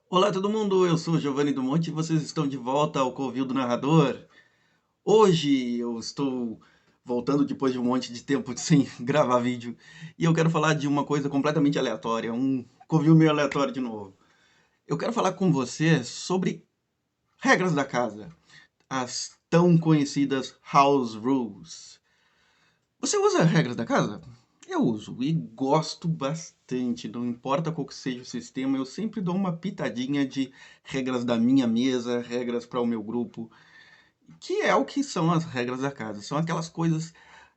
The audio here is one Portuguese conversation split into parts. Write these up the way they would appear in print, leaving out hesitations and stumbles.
Olá todo mundo, eu sou Giovanni do Monte e vocês estão de volta ao Covil do Narrador. Hoje eu estou voltando depois de um monte de tempo sem gravar vídeo e eu quero falar de uma coisa completamente aleatória, um Covil meio aleatório de novo. Eu quero falar com você sobre regras da casa, as tão conhecidas House Rules. Você usa regras da casa? Eu uso e gosto bastante, não importa qual que seja o sistema, eu sempre dou uma pitadinha de regras da minha mesa, regras para o meu grupo, que é o que são as regras da casa. São aquelas coisas,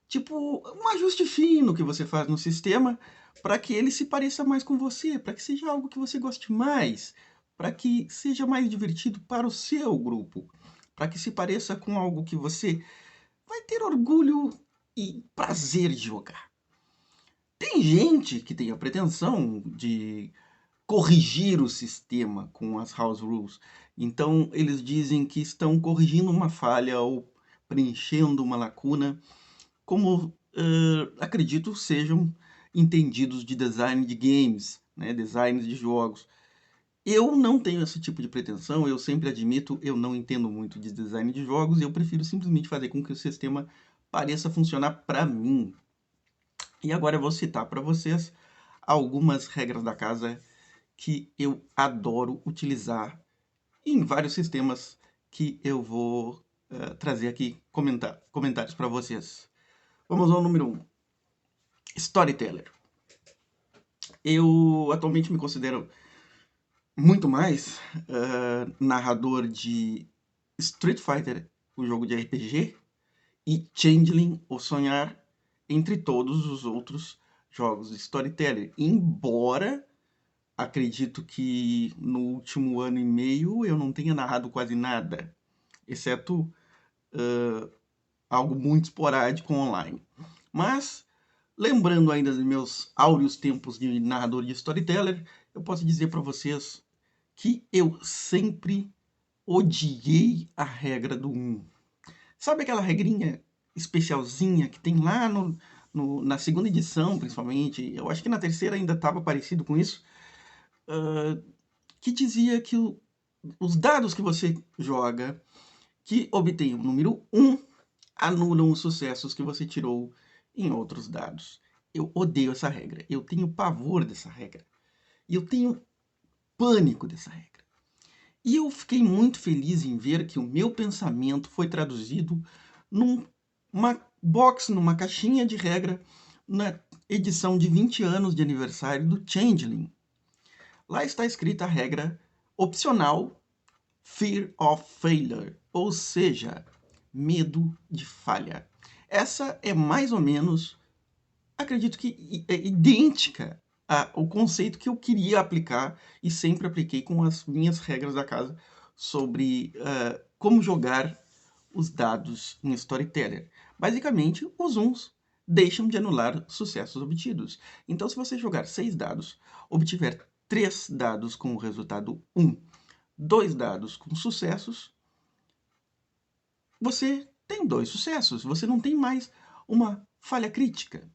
tipo um ajuste fino que você faz no sistema para que ele se pareça mais com você, para que seja algo que você goste mais, para que seja mais divertido para o seu grupo, para que se pareça com algo que você vai ter orgulho e prazer de jogar. Tem gente que tem a pretensão de corrigir o sistema com as house rules. Então, eles dizem que estão corrigindo uma falha ou preenchendo uma lacuna, como acredito sejam entendidos de design de games, né, design de jogos. Eu não tenho esse tipo de pretensão, eu sempre admito, eu não entendo muito de design de jogos, e eu prefiro simplesmente fazer com que o sistema pareça funcionar para mim. E agora eu vou citar para vocês algumas regras da casa que eu adoro utilizar em vários sistemas que eu vou trazer aqui comentários para vocês. Vamos ao número 1. Storyteller. Eu atualmente me considero muito mais narrador de Street Fighter, o jogo de RPG, e Changeling, o Sonhar, entre todos os outros jogos de Storyteller. Embora acredito que no último ano e meio eu não tenha narrado quase nada, exceto algo muito esporádico online. Mas, lembrando ainda dos meus áureos tempos de narrador de storyteller, eu posso dizer para vocês que eu sempre odiei a regra do 1. Sabe aquela regrinha especialzinha que tem lá na segunda edição, principalmente? Eu acho que na terceira ainda estava parecido com isso. Que dizia que os dados que você joga, que obtém o número 1, anulam os sucessos que você tirou em outros dados. Eu odeio essa regra. Eu tenho pavor dessa regra. E eu tenho pânico dessa regra. E eu fiquei muito feliz em ver que o meu pensamento foi traduzido numa box, numa caixinha de regra, na edição de 20 anos de aniversário do Changeling. Lá está escrita a regra opcional Fear of Failure, ou seja, medo de falha. Essa é mais ou menos, acredito que é idêntica ao conceito que eu queria aplicar e sempre apliquei com as minhas regras da casa sobre como jogar os dados em Storyteller. Basicamente, os uns deixam de anular sucessos obtidos. Então, se você jogar 6 dados, obtiver 3 dados com o resultado 1, 2 dados com sucessos, você tem 2 sucessos. Você não tem mais uma falha crítica.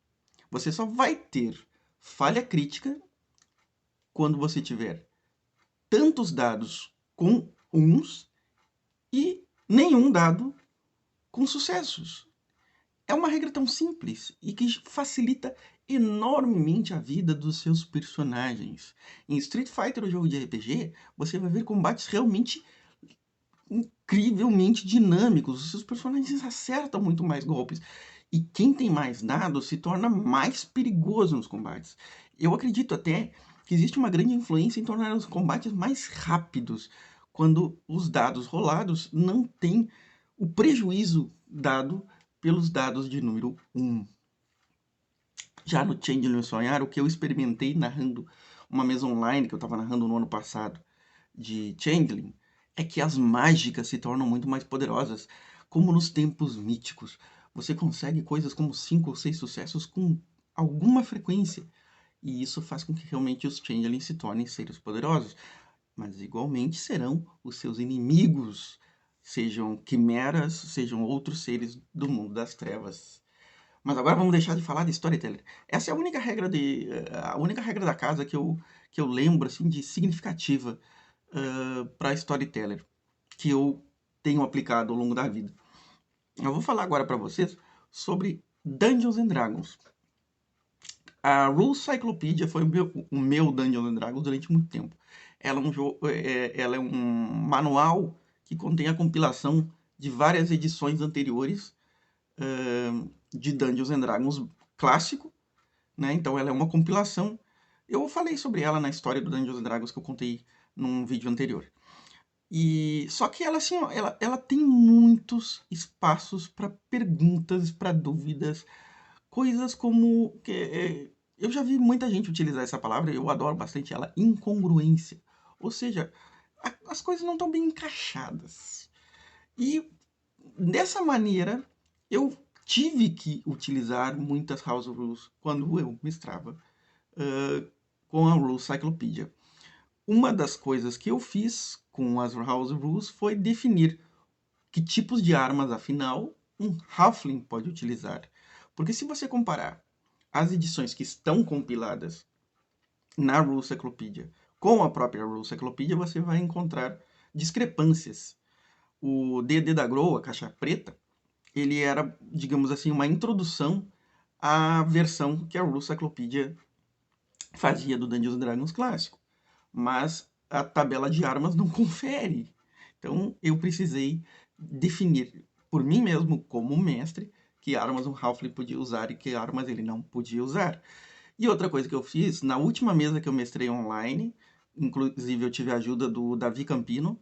Você só vai ter falha crítica quando você tiver tantos dados com uns e nenhum dado com sucessos. É uma regra tão simples e que facilita enormemente a vida dos seus personagens. Em Street Fighter, o jogo de RPG, você vai ver combates realmente incrivelmente dinâmicos. Os seus personagens acertam muito mais golpes. E quem tem mais dados se torna mais perigoso nos combates. Eu acredito até que existe uma grande influência em tornar os combates mais rápidos, quando os dados rolados não têm o prejuízo dado pelos dados de número 1. Já no Changeling Sonhar, o que eu experimentei narrando uma mesa online que eu estava narrando no ano passado de Changeling, é que as mágicas se tornam muito mais poderosas, como nos tempos míticos. Você consegue coisas como 5 ou 6 sucessos com alguma frequência, e isso faz com que realmente os Changelings se tornem seres poderosos. Mas igualmente serão os seus inimigos, sejam quimeras, sejam outros seres do mundo das trevas. Mas agora vamos deixar de falar de storyteller. Essa é a única regra da casa que eu lembro assim de significativa para Storyteller, que eu tenho aplicado ao longo da vida. Eu vou falar agora para vocês sobre Dungeons and Dragons. A Rule Cyclopedia foi o meu Dungeons and Dragons durante muito tempo. Ela é um manual que contém a compilação de várias edições anteriores de Dungeons and Dragons clássico, né? Então ela é uma compilação. Eu falei sobre ela na história do Dungeons and Dragons que eu contei num vídeo anterior. E só que ela assim, ó, ela tem muitos espaços para perguntas, para dúvidas, coisas como eu já vi muita gente utilizar essa palavra, eu adoro bastante ela, incongruência. Ou seja, as coisas não estão bem encaixadas. E dessa maneira, eu tive que utilizar muitas house rules quando eu mestrava com a Rule Cyclopedia. Uma das coisas que eu fiz com as house rules foi definir que tipos de armas, afinal, um halfling pode utilizar. Porque se você comparar as edições que estão compiladas na Rule Cyclopedia com a própria Rule Cyclopedia, você vai encontrar discrepâncias. O D&D da Grow, a caixa preta, ele era, digamos assim, uma introdução à versão que a Rule Cyclopedia fazia do Dungeons Dragons clássico. Mas a tabela de armas não confere. Então eu precisei definir por mim mesmo, como mestre, que armas um halfling podia usar e que armas ele não podia usar. E outra coisa que eu fiz, na última mesa que eu mestrei online, inclusive eu tive a ajuda do Davi Campino,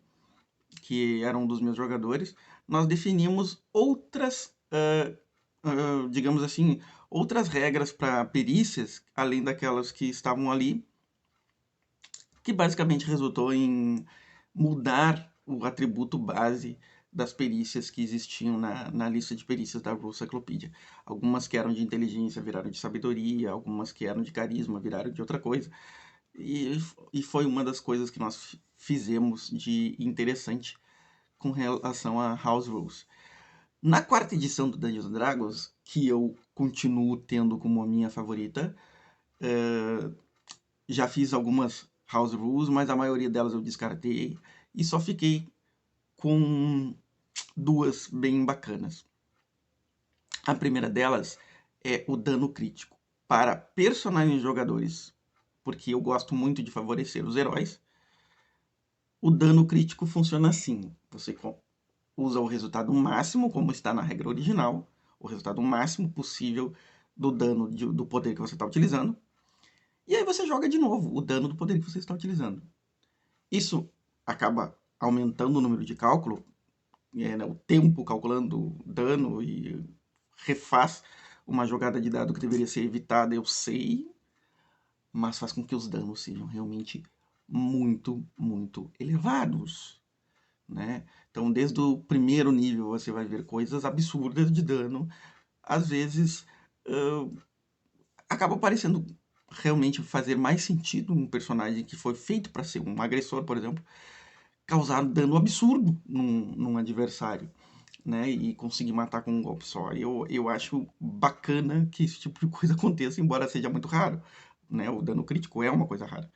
que era um dos meus jogadores, nós definimos outras, digamos assim, outras regras para perícias, além daquelas que estavam ali, que basicamente resultou em mudar o atributo base das perícias que existiam na lista de perícias da Rule Cyclopedia. Algumas que eram de inteligência viraram de sabedoria, algumas que eram de carisma viraram de outra coisa. E foi uma das coisas que nós fizemos de interessante com relação a House Rules. Na quarta edição do Dungeons and Dragons, que eu continuo tendo como a minha favorita, já fiz algumas House Rules, mas a maioria delas eu descartei e só fiquei com duas bem bacanas. A primeira delas é o dano crítico para personagens jogadores, porque eu gosto muito de favorecer os heróis. O dano crítico funciona assim: você usa o resultado máximo, como está na regra original, o resultado máximo possível do dano do poder que você está utilizando, e aí você joga de novo o dano do poder que você está utilizando. Isso acaba aumentando o número de cálculo, né, o tempo calculando dano, e refaz uma jogada de dado que deveria ser evitada, eu sei, mas faz com que os danos sejam realmente muito, muito elevados, né? Então, desde o primeiro nível, você vai ver coisas absurdas de dano. Às vezes, acaba parecendo realmente fazer mais sentido um personagem que foi feito para ser um agressor, por exemplo, causar dano absurdo num adversário, né? E conseguir matar com um golpe só. Eu acho bacana que esse tipo de coisa aconteça, embora seja muito raro, né? O dano crítico é uma coisa rara.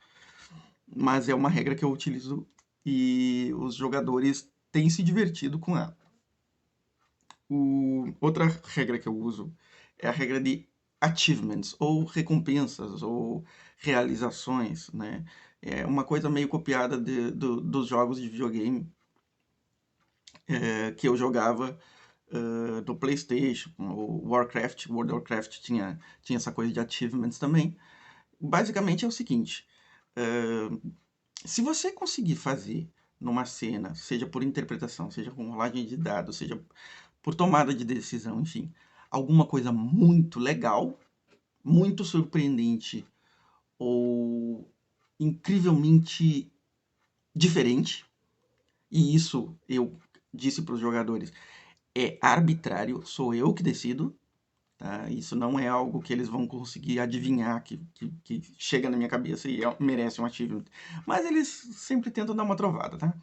Mas é uma regra que eu utilizo e os jogadores têm se divertido com ela. Outra regra que eu uso é a regra de achievements, ou recompensas, ou realizações, né? É uma coisa meio copiada dos jogos de videogame que eu jogava no PlayStation. O Warcraft, World of Warcraft tinha essa coisa de achievements também. Basicamente é o seguinte: se você conseguir fazer numa cena, seja por interpretação, seja com rolagem de dados, seja por tomada de decisão, enfim, alguma coisa muito legal, muito surpreendente ou incrivelmente diferente, e isso eu disse para os jogadores, é arbitrário, sou eu que decido, tá? Isso não é algo que eles vão conseguir adivinhar, que chega na minha cabeça e merece um achievement. Mas eles sempre tentam dar uma trovada, tá?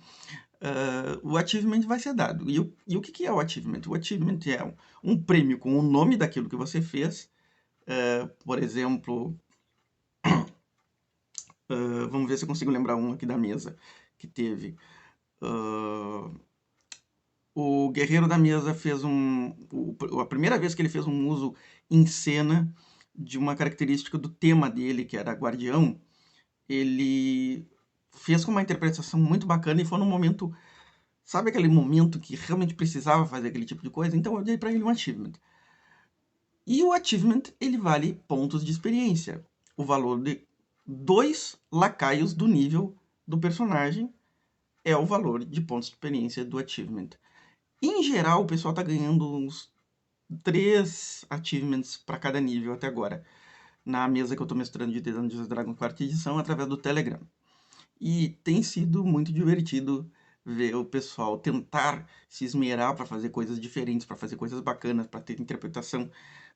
O achievement vai ser dado. E o que é o achievement? O achievement é um prêmio com o nome daquilo que você fez. Por exemplo, vamos ver se eu consigo lembrar um aqui da mesa. que teve. O Guerreiro da Mesa fez a primeira vez que ele fez um uso em cena de uma característica do tema dele, que era Guardião, ele fez com uma interpretação muito bacana e foi num momento, sabe aquele momento que realmente precisava fazer aquele tipo de coisa? Então eu dei para ele um achievement. E o achievement, ele vale pontos de experiência. O valor de 2 lacaios do nível do personagem é o valor de pontos de experiência do achievement. Em geral, o pessoal tá ganhando uns 3 achievements para cada nível até agora, na mesa que eu tô mestrando de Dungeons Dragons 4ª edição através do Telegram. E tem sido muito divertido ver o pessoal tentar se esmerar para fazer coisas diferentes, para fazer coisas bacanas, para ter interpretação,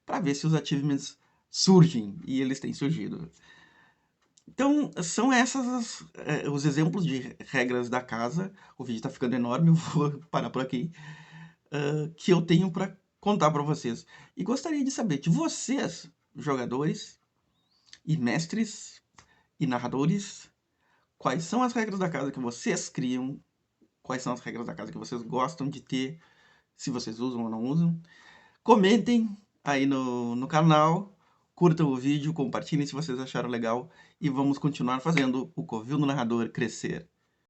para ver se os achievements surgem, e eles têm surgido. Então, são os exemplos de regras da casa. O vídeo está ficando enorme, eu vou parar por aqui. Que eu tenho para contar para vocês. E gostaria de saber de vocês, jogadores e mestres e narradores, quais são as regras da casa que vocês criam, quais são as regras da casa que vocês gostam de ter, se vocês usam ou não usam. Comentem aí no canal, curtam o vídeo, compartilhem se vocês acharam legal e vamos continuar fazendo o Covil do Narrador crescer.